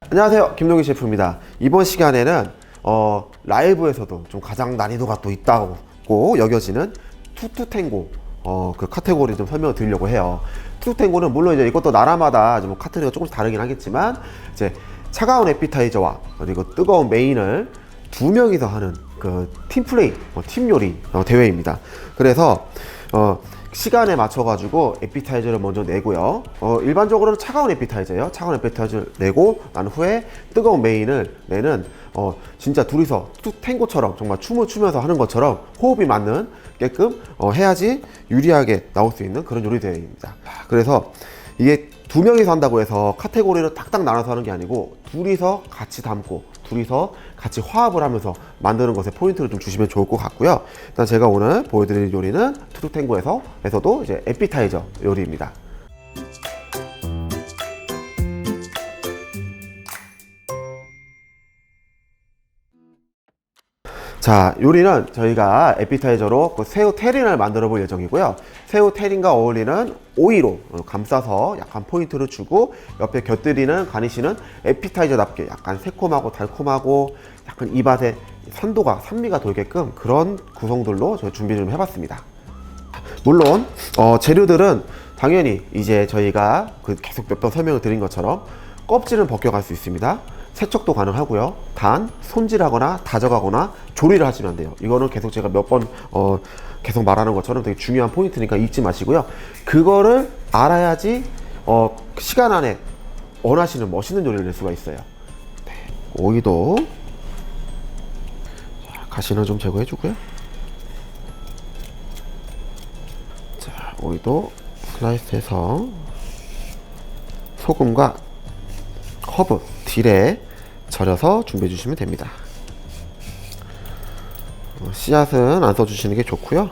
안녕하세요, 김동기 셰프입니다. 이번 시간에는 라이브에서도 좀 가장 난이도가 또 있다고 여겨지는 투투탱고 그 카테고리 좀 설명을 드리려고 해요. 투투탱고는 물론 이제 이것도 나라마다 좀 카테고리가 조금씩 다르긴 하겠지만, 이제 차가운 에피타이저와 그리고 뜨거운 메인을 두 명이서 하는 그 팀플레이, 팀 요리 대회입니다. 그래서 시간에 맞춰가지고 에피타이저를 먼저 내고요. 일반적으로는 차가운 에피타이저예요. 차가운 에피타이저를 내고 난 후에 뜨거운 메인을 내는 진짜 둘이서 탱고처럼 정말 춤을 추면서 하는 것처럼 호흡이 맞는 게끔 해야지 유리하게 나올 수 있는 그런 요리 대회입니다. 그래서 이게 두 명이서 한다고 해서 카테고리를 딱딱 나눠서 하는 게 아니고 둘이서 같이 담고 둘이서 같이 화합을 하면서 만드는 것에 포인트를 좀 주시면 좋을 것 같고요. 일단 제가 오늘 보여드릴 요리는 투투탱고에서도 이제 에피타이저 요리입니다. 자, 요리는 저희가 에피타이저로 그 새우 테린을 만들어 볼 예정이고요. 새우 테린과 어울리는 오이로 감싸서 약간 포인트를 주고, 옆에 곁들이는 가니쉬는 에피타이저답게 약간 새콤하고 달콤하고 약간 입안에 산미가 돌게끔 그런 구성들로 저희 준비 좀 해봤습니다. 물론 재료들은 당연히 이제 저희가 계속 몇 번 설명을 드린 것처럼 껍질은 벗겨갈 수 있습니다. 세척도 가능하고요. 단 손질하거나 다져가거나 조리를 하시면 안 돼요. 이거는 계속 제가 몇 번 계속 말하는 것처럼 되게 중요한 포인트니까 잊지 마시고요. 그거를 알아야지 시간 안에 원하시는 멋있는 요리를 낼 수가 있어요. 네. 오이도 가시는 좀 제거해 주고요. 자, 오이도 슬라이스해서 소금과 허브, 딜에 절여서 준비해 주시면 됩니다. 씨앗은 안 써주시는 게 좋고요.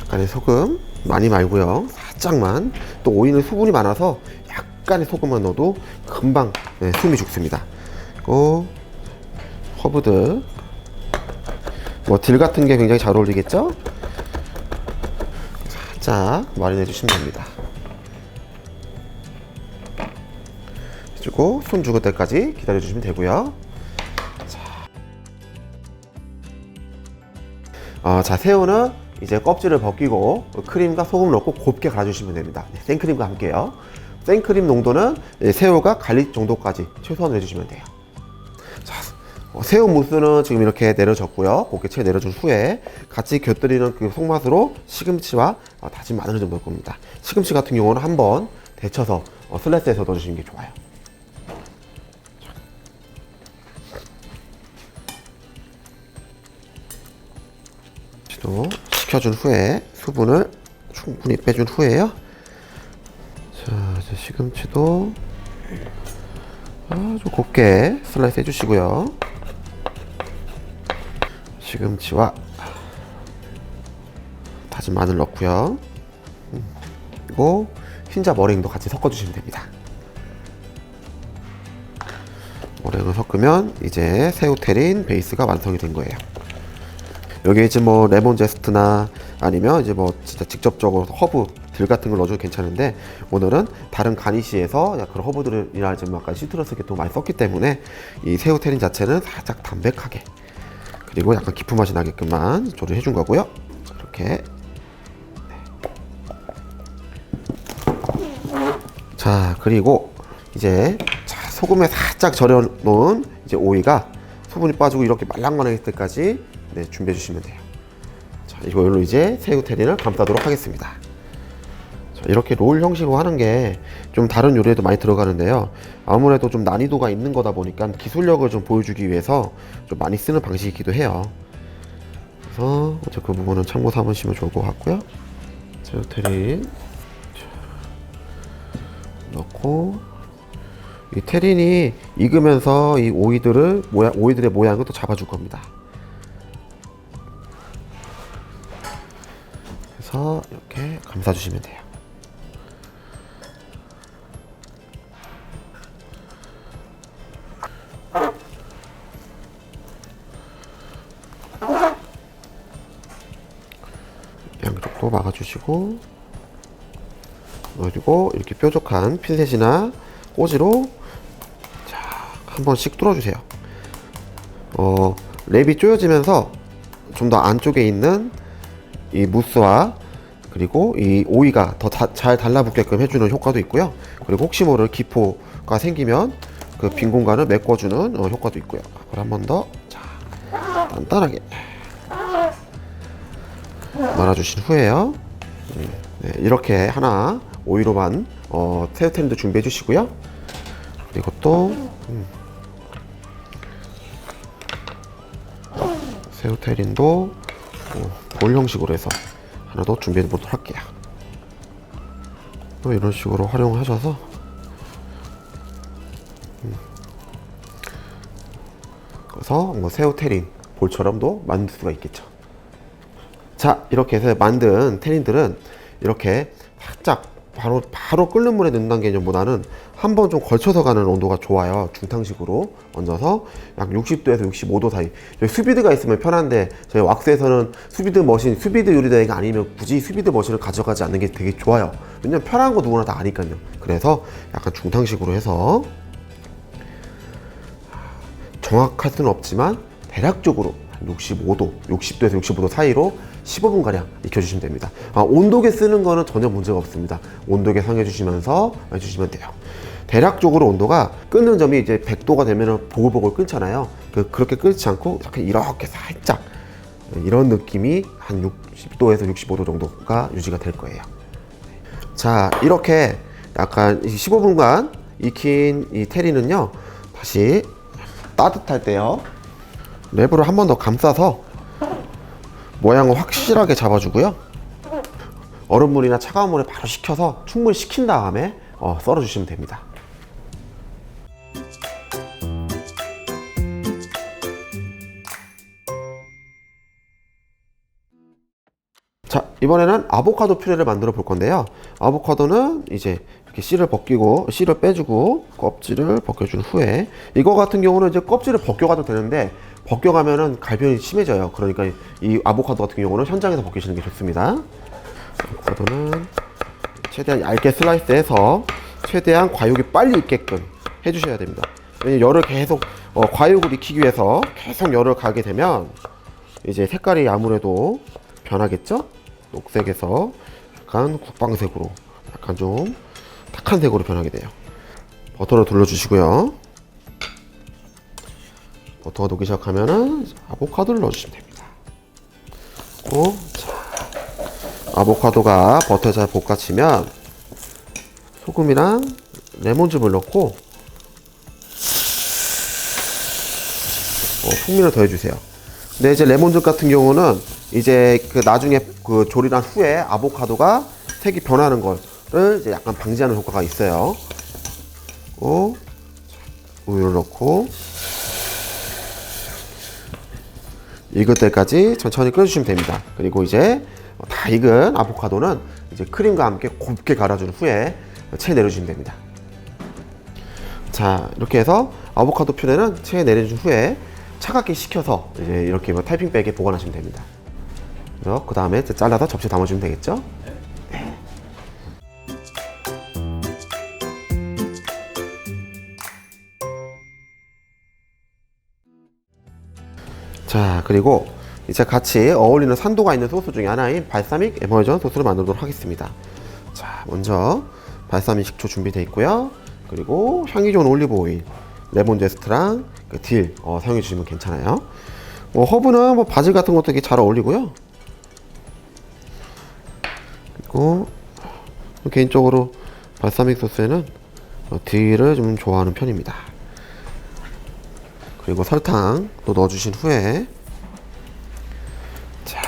약간의 소금, 많이 말고요. 살짝만. 또 오이는 수분이 많아서 약간의 소금만 넣어도 금방 숨이 죽습니다. 그리고 허브들, 딜 같은 게 굉장히 잘 어울리겠죠? 살짝 마린해 주시면 됩니다. 그리고 손 죽을 때까지 기다려 주시면 되고요. 자, 새우는 이제 껍질을 벗기고 크림과 소금을 넣고 곱게 갈아주시면 됩니다. 네, 생크림과 함께요. 생크림 농도는 새우가 갈릴 정도까지 최소한으로 해주시면 돼요. 자, 새우 무스는 지금 이렇게 내려졌고요. 곱게 채 내려준 후에 같이 곁들이는 그 속맛으로 시금치와 다진 마늘을 좀 넣을 겁니다. 시금치 같은 경우는 한번 데쳐서 슬라이스해서 넣어주시는 게 좋아요. 또 식혀준 후에 수분을 충분히 빼준 후에요. 자, 이제 시금치도 아주 곱게 슬라이스 해주시고요. 시금치와 다진 마늘 넣고요. 그리고 흰자 머랭도 같이 섞어주시면 됩니다. 머랭을 섞으면 이제 새우 테린 베이스가 완성이 된 거예요. 여기에 이제 레몬 제스트나 아니면 이제 진짜 직접적으로 허브 들 같은 걸 넣어줘도 괜찮은데, 오늘은 다른 가니쉬에서 그런 허브들이나 좀 약간 시트러스 계통 많이 썼기 때문에 이 새우 테린 자체는 살짝 담백하게, 그리고 약간 깊은 맛이 나게끔만 조리해 준 거고요. 이렇게. 자, 그리고 이제 소금에 살짝 절여 놓은 이제 오이가 수분이 빠지고 이렇게 말랑말랑할 때까지 준비해 주시면 돼요. 자, 이걸로 이제 새우 테린을 감싸도록 하겠습니다. 자, 이렇게 롤 형식으로 하는 게 좀 다른 요리에도 많이 들어가는데요. 아무래도 좀 난이도가 있는 거다 보니까 기술력을 좀 보여주기 위해서 좀 많이 쓰는 방식이기도 해요. 그래서 그 부분은 참고 삼으시면 좋을 것 같고요. 새우 테린 넣고, 이 테린이 익으면서 이 오이들의 모양을 또 잡아줄 겁니다. 그래서 이렇게 감싸주시면 돼요. 놔주시고, 그리고 이렇게 뾰족한 핀셋이나 꽂이로 자, 한 번씩 뚫어주세요. 랩이 조여지면서 좀 더 안쪽에 있는 이 무스와 그리고 이 오이가 더 잘 달라붙게끔 해주는 효과도 있고요. 그리고 혹시 모를 기포가 생기면 그 빈 공간을 메꿔주는 효과도 있고요. 그걸 한 번 더 간단하게 말아주신 후에요. 네, 이렇게 하나 오이로만 새우 테린도 준비해 주시고요. 그리고 또 새우 테린도 볼 형식으로 해서 하나 더 준비해 보도록 할게요. 또 이런 식으로 활용하셔서 그래서 뭐 새우 테린 볼처럼도 만들 수가 있겠죠. 자, 이렇게 해서 만든 테린들은 이렇게 살짝 바로 끓는 물에 넣는다는 개념보다는 한 번 좀 걸쳐서 가는 온도가 좋아요. 중탕식으로 얹어서 약 60도에서 65도 사이. 저희 수비드가 있으면 편한데 저희 왁스에서는 수비드 요리대가 아니면 굳이 수비드 머신을 가져가지 않는 게 되게 좋아요. 왜냐면 편한 거 누구나 다 아니까요. 그래서 약간 중탕식으로 해서 정확할 수는 없지만 대략적으로 60도에서 65도 사이로 15분가량 익혀주시면 됩니다. 온도계 쓰는 거는 전혀 문제가 없습니다. 온도계 상해주시면서 해주시면 돼요. 대략적으로 온도가 끓는 점이 이제 100도가 되면 보글보글 끓잖아요. 그렇게 끓지 않고 이렇게 살짝 이런 느낌이 한 60도에서 65도 정도가 유지가 될 거예요. 자, 이렇게 약간 15분간 익힌 이 테리는요, 다시 따뜻할 때요, 랩으로 한 번 더 감싸서 모양을 확실하게 잡아주고요. 얼음물이나 차가운 물에 바로 식혀서 충분히 식힌 다음에 썰어주시면 됩니다. 자, 이번에는 아보카도 퓨레를 만들어 볼 건데요. 아보카도는 이제 이렇게 씨를 빼주고 껍질을 벗겨준 후에, 이거 같은 경우는 이제 껍질을 벗겨가도 되는데 벗겨가면은 갈변이 심해져요. 그러니까 이 아보카도 같은 경우는 현장에서 벗기시는 게 좋습니다. 아보카도는 최대한 얇게 슬라이스해서 최대한 과육이 빨리 익게끔 해주셔야 됩니다. 왜냐면 열을 계속 과육을 익히기 위해서 계속 열을 가게 되면 이제 색깔이 아무래도 변하겠죠? 녹색에서 약간 국방색으로, 약간 좀 탁한 색으로 변하게 돼요. 버터를 둘러주시고요. 버터가 녹기 시작하면은 아보카도를 넣어주시면 됩니다. 아보카도가 버터에 잘 볶아지면 소금이랑 레몬즙을 넣고 풍미를 더해주세요. 근데 이제 레몬즙 같은 경우는 이제 나중에 조리한 후에 아보카도가 색이 변하는 거를 이제 약간 방지하는 효과가 있어요. 우유를 넣고 익을 때까지 천천히 끓여주시면 됩니다. 그리고 이제 다 익은 아보카도는 이제 크림과 함께 곱게 갈아준 후에 체에 내려주시면 됩니다. 자, 이렇게 해서 아보카도 퓨레는 체에 내려준 후에 차갑게 식혀서 이제 이렇게 타이핑백에 보관하시면 됩니다. 그 다음에 잘라서 접시에 담아주면 되겠죠? 네. 자, 그리고 이제 같이 어울리는 산도가 있는 소스 중에 하나인 발사믹 에멀전 소스를 만들도록 하겠습니다. 자, 먼저 발사믹 식초 준비되어 있고요. 그리고 향이 좋은 올리브 오일, 레몬 제스트랑 딜 사용해 주시면 괜찮아요. 허브는 바질 같은 것도 되게 잘 어울리고요. 그리고 개인적으로 발사믹 소스에는 딜을 좀 좋아하는 편입니다. 그리고 설탕도 넣어주신 후에, 자,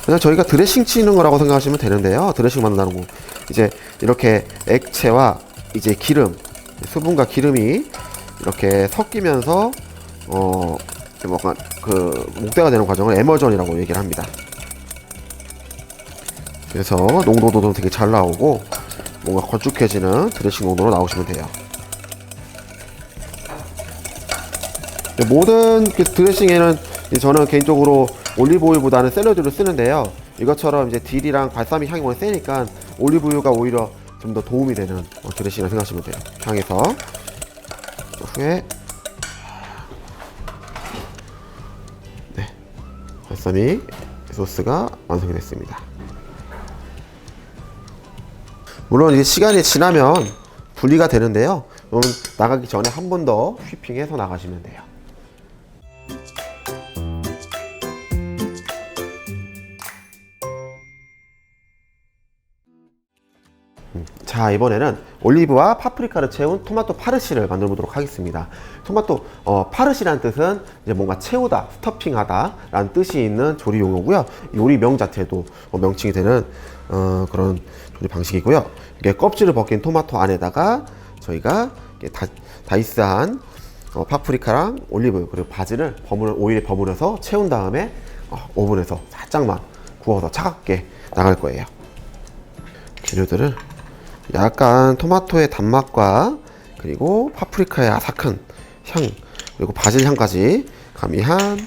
그냥 저희가 드레싱 치는 거라고 생각하시면 되는데요. 드레싱 만든다는 거, 이제 이렇게 액체와 이제 기름, 수분과 기름이 이렇게 섞이면서 뭔가 목대가 되는 과정을 에멀전이라고 얘기를 합니다. 그래서 농도도 되게 잘 나오고 뭔가 걸쭉해지는 드레싱 농도로 나오시면 돼요. 모든 드레싱에는 저는 개인적으로 올리브오일보다는 샐러드를 쓰는데요. 이것처럼 이제 딜이랑 발사믹 향이 워낙 세니까 올리브유가 오히려 좀 더 도움이 되는 드레싱이라 생각하시면 돼요. 향해서 후에 네, 발사믹 소스가 완성이 됐습니다. 물론 이제 시간이 지나면 분리가 되는데요. 그럼 나가기 전에 한 번 더 휘핑해서 나가시면 돼요. 자, 이번에는 올리브와 파프리카를 채운 토마토 파르시를 만들어 보도록 하겠습니다. 토마토 파르시라는 뜻은 이제 뭔가 채우다, 스토핑하다 라는 뜻이 있는 조리 용어고요. 요리명 자체도 명칭이 되는 그런 조리 방식이고요. 이게 껍질을 벗긴 토마토 안에다가 저희가 다이스한 파프리카랑 올리브 그리고 바질을 오일에 버무려서 채운 다음에 오븐에서 살짝만 구워서 차갑게 나갈 거예요. 재료들을 약간 토마토의 단맛과 그리고 파프리카의 아삭한 향 그리고 바질 향까지 가미한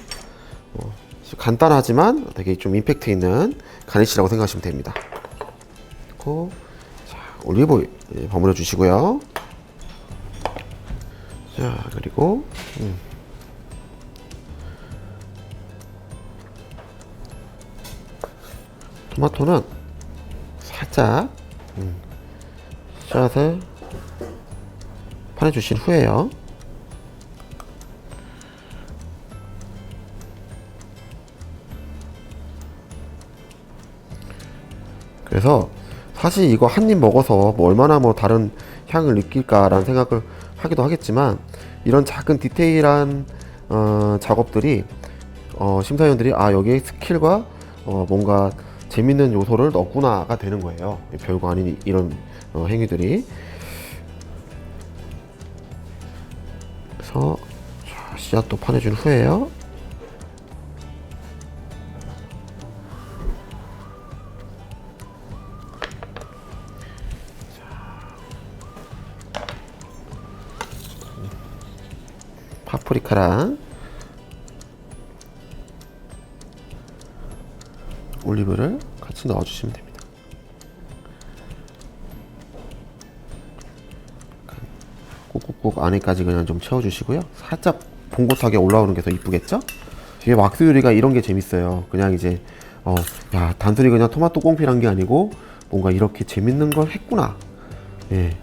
간단하지만 되게 좀 임팩트 있는 가니쉬라고 생각하시면 됩니다. 그리고 자, 올리브 오일 버무려 주시고요. 자, 그리고 토마토는 살짝 샷을 파내주신 후에요. 그래서 사실 이거 한 입 먹어서 뭐 얼마나 뭐 다른 향을 느낄까라는 생각을 하기도 하겠지만 이런 작은 디테일한 작업들이 심사위원들이 여기에 스킬과 뭔가 재밌는 요소를 넣구나가 되는 거예요. 별거 아닌 이런 행위들이. 그래서 씨앗도 파내준 후에요. 파프리카랑 올리브를 같이 넣어주시면 됩니다. 꾹꾹꾹 안에까지 그냥 좀 채워주시고요. 살짝 봉긋하게 올라오는 게 더 이쁘겠죠? 이게 왁스 요리가 이런 게 재밌어요. 그냥 이제 야 단순히 그냥 토마토 꽁필한 게 아니고 뭔가 이렇게 재밌는 걸 했구나. 예,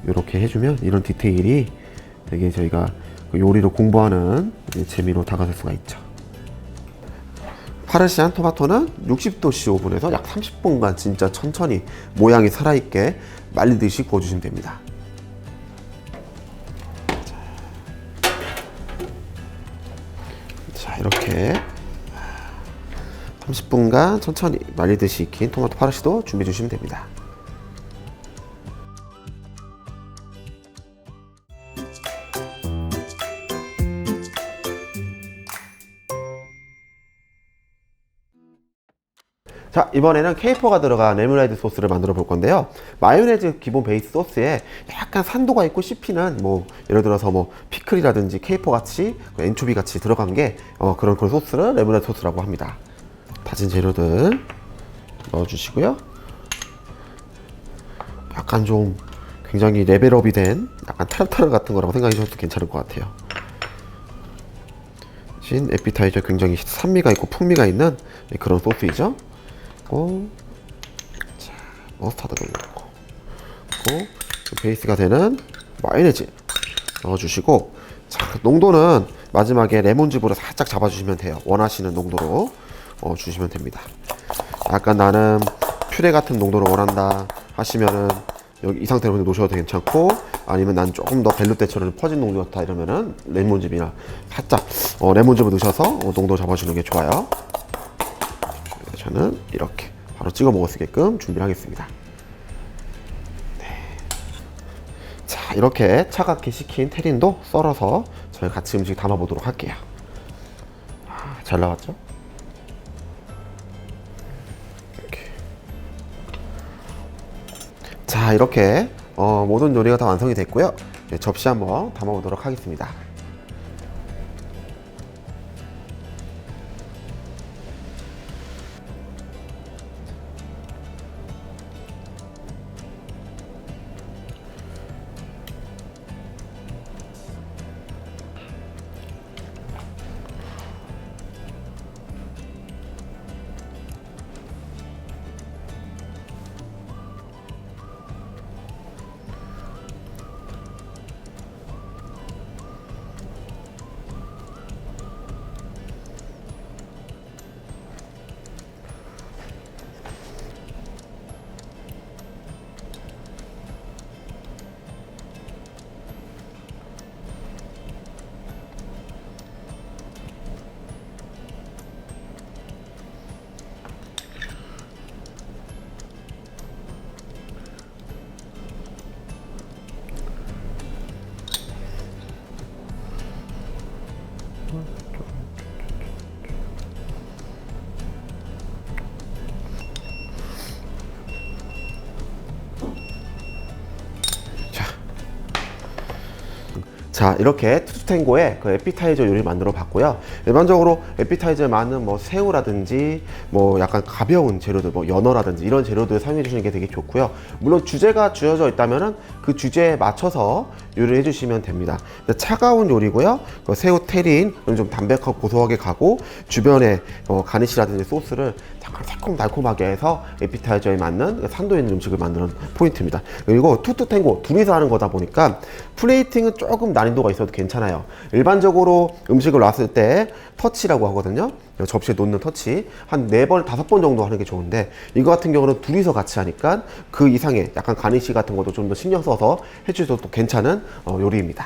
이렇게 해주면 이런 디테일이 되게 저희가 요리로 공부하는 재미로 다가설 수가 있죠. 파르시안 토마토는 60도씨 오븐에서 약 30분간 진짜 천천히 모양이 살아있게 말리듯이 구워주시면 됩니다. 자, 이렇게 30분간 천천히 말리듯이 익힌 토마토 파르시도 준비해 주시면 됩니다. 자, 이번에는 케이퍼가 들어간 레모네이드 소스를 만들어 볼 건데요. 마요네즈 기본 베이스 소스에 약간 산도가 있고 씹히는 뭐 예를 들어서 뭐 피클이라든지 케이퍼 같이 엔초비 같이 들어간 게 그런 소스를 레모네이드 소스라고 합니다. 다진 재료들 넣어 주시고요. 약간 좀 굉장히 레벨업이 된 약간 타르타르 같은 거라고 생각해 주셔도 괜찮을 것 같아요. 신 에피타이저 굉장히 산미가 있고 풍미가 있는 그런 소스이죠. 자, 머스타드도 넣고 베이스가 되는 마요네즈 넣어주시고, 자, 농도는 마지막에 레몬즙으로 살짝 잡아주시면 돼요. 원하시는 농도로 주시면 됩니다. 약간 나는 퓨레 같은 농도를 원한다 하시면은 여기 이 상태로 놓으셔도 괜찮고, 아니면 난 조금 더 벨루테처럼 퍼진 농도 같다 이러면은 레몬즙이나 살짝 레몬즙을 넣으셔서 농도 잡아주는 게 좋아요. 저는 이렇게 바로 찍어 먹을 수 있게끔 준비를 하겠습니다. 네. 자, 이렇게 차갑게 식힌 테린도 썰어서 저희 같이 음식 담아 보도록 할게요. 잘 나왔죠? 이렇게. 자, 이렇게 모든 요리가 다 완성이 됐고요. 네, 접시 한번 담아 보도록 하겠습니다. 자, 이렇게 투투탱고의 그 에피타이저 요리를 만들어 봤고요. 일반적으로 에피타이저에 많은 뭐 새우라든지 뭐 약간 가벼운 재료들, 뭐 연어라든지 이런 재료들 사용해 주시는 게 되게 좋고요. 물론 주제가 주어져 있다면은 그 주제에 맞춰서 요리를 해주시면 됩니다. 차가운 요리고요. 그 새우 테린 좀 담백하고 고소하게 가고 주변에 가니쉬라든지 소스를 잠깐 새콤달콤하게 해서 에피타이저에 맞는 산도 있는 음식을 만드는 포인트입니다. 그리고 투투탱고 둘이서 하는 거다 보니까 플레이팅은 조금 난이도가 있어도 괜찮아요. 일반적으로 음식을 놨을 때 터치라고 하거든요. 접시에 놓는 터치 한 4번, 5번 정도 하는 게 좋은데 이거 같은 경우는 둘이서 같이 하니까 그 이상의 약간 가니쉬 같은 것도 좀 더 신경 써서 해주셔도 또 괜찮은 요리입니다.